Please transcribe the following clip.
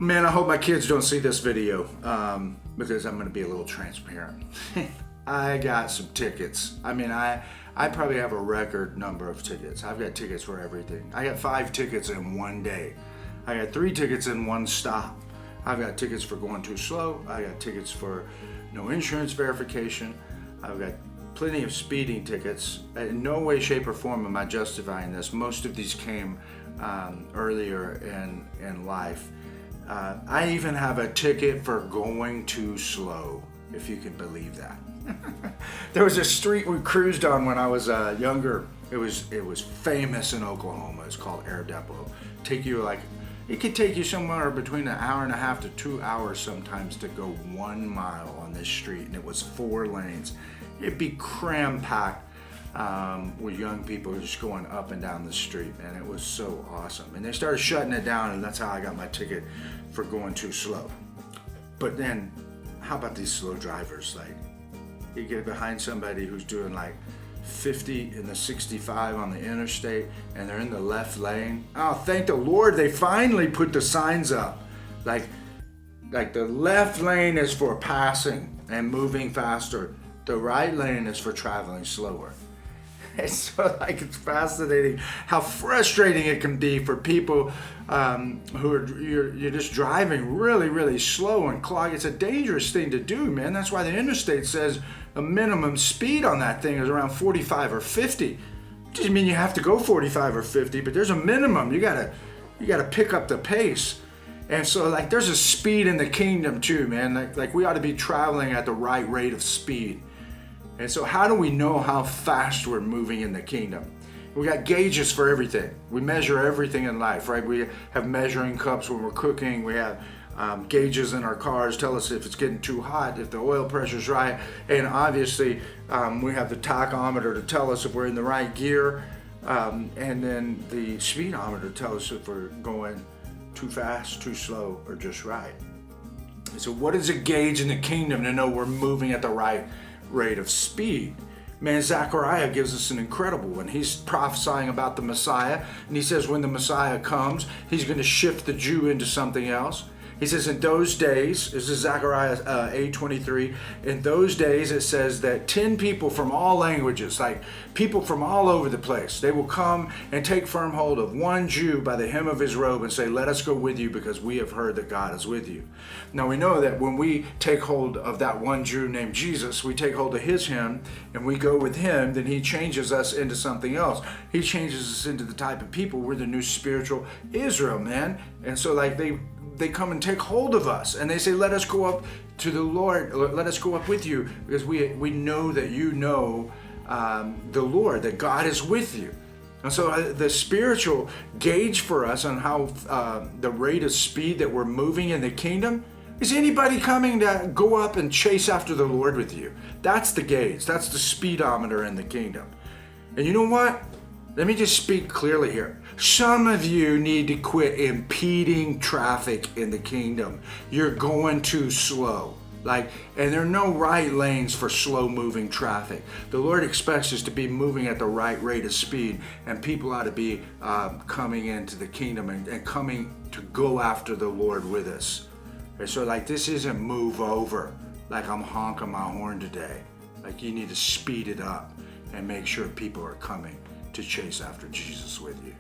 Man, I hope my kids don't see this video because I'm going to be a little transparent. I got some tickets. I mean, I probably have a record number of tickets. I've got tickets for everything. I got 5 tickets in one day. I got 3 tickets in one stop. I've got tickets for going too slow. I got tickets for no insurance verification. I've got plenty of speeding tickets. In no way, shape, or form am I justifying this. Most of these came earlier in life. I even have a ticket for going too slow, if you can believe that. There was a street we cruised on when I was younger. It was famous in Oklahoma. It's called Air Depot. It could take you somewhere between an hour and a half to 2 hours sometimes to go 1 mile on this street, and it was 4 lanes. It'd be cram-packed with young people just going up and down the street, and it was so awesome. And they started shutting it down, and that's how I got my ticket for going too slow. But then, how about these slow drivers? Like, you get behind somebody who's doing like 50 in the 65 on the interstate, and they're in the left lane. Oh, thank the Lord, they finally put the signs up. Like the left lane is for passing and moving faster. The right lane is for traveling slower. And so, it's fascinating how frustrating it can be for people who are you're just driving really, really slow and clog. It's a dangerous thing to do, man. That's why the interstate says a minimum speed on that thing is around 45 or 50. Doesn't mean you have to go 45 or 50, but there's a minimum. You gotta pick up the pace. And so, there's a speed in the kingdom too, man. Like we ought to be traveling at the right rate of speed. And so how do we know how fast we're moving in the kingdom? We got gauges for everything. We measure everything in life, right? We have measuring cups when we're cooking. We have gauges in our cars, tell us if it's getting too hot, if the oil pressure's right. And obviously, we have the tachometer to tell us if we're in the right gear. And then the speedometer to tell us if we're going too fast, too slow, or just right. So what is a gauge in the kingdom to know we're moving at the right rate of speed? Man, Zechariah gives us an incredible one. He's prophesying about the Messiah, and he says when the Messiah comes, he's going to shift the Jew into something else. He says in those days, this is Zechariah 8:23, in those days it says that 10 people from all languages, like people from all over the place, they will come and take firm hold of one Jew by the hem of his robe and say, let us go with you because we have heard that God is with you. Now we know that when we take hold of that one Jew named Jesus, we take hold of his hem and we go with him, then he changes us into something else. He changes us into the type of people. We're the new spiritual Israel, man. And so they come and take hold of us and they say, let us go up to the Lord, let us go up with you because we know that you know the Lord, that God is with you. And so the spiritual gauge for us on how the rate of speed that we're moving in the kingdom, is anybody coming to go up and chase after the Lord with you? That's the gauge, that's the speedometer in the kingdom. And you know what? Let me just speak clearly here. Some of you need to quit impeding traffic in the kingdom. You're going too slow. And there are no right lanes for slow moving traffic. The Lord expects us to be moving at the right rate of speed, and people ought to be coming into the kingdom and coming to go after the Lord with us. And so this isn't move over, I'm honking my horn today. You need to speed it up and make sure people are coming to chase after Jesus with you.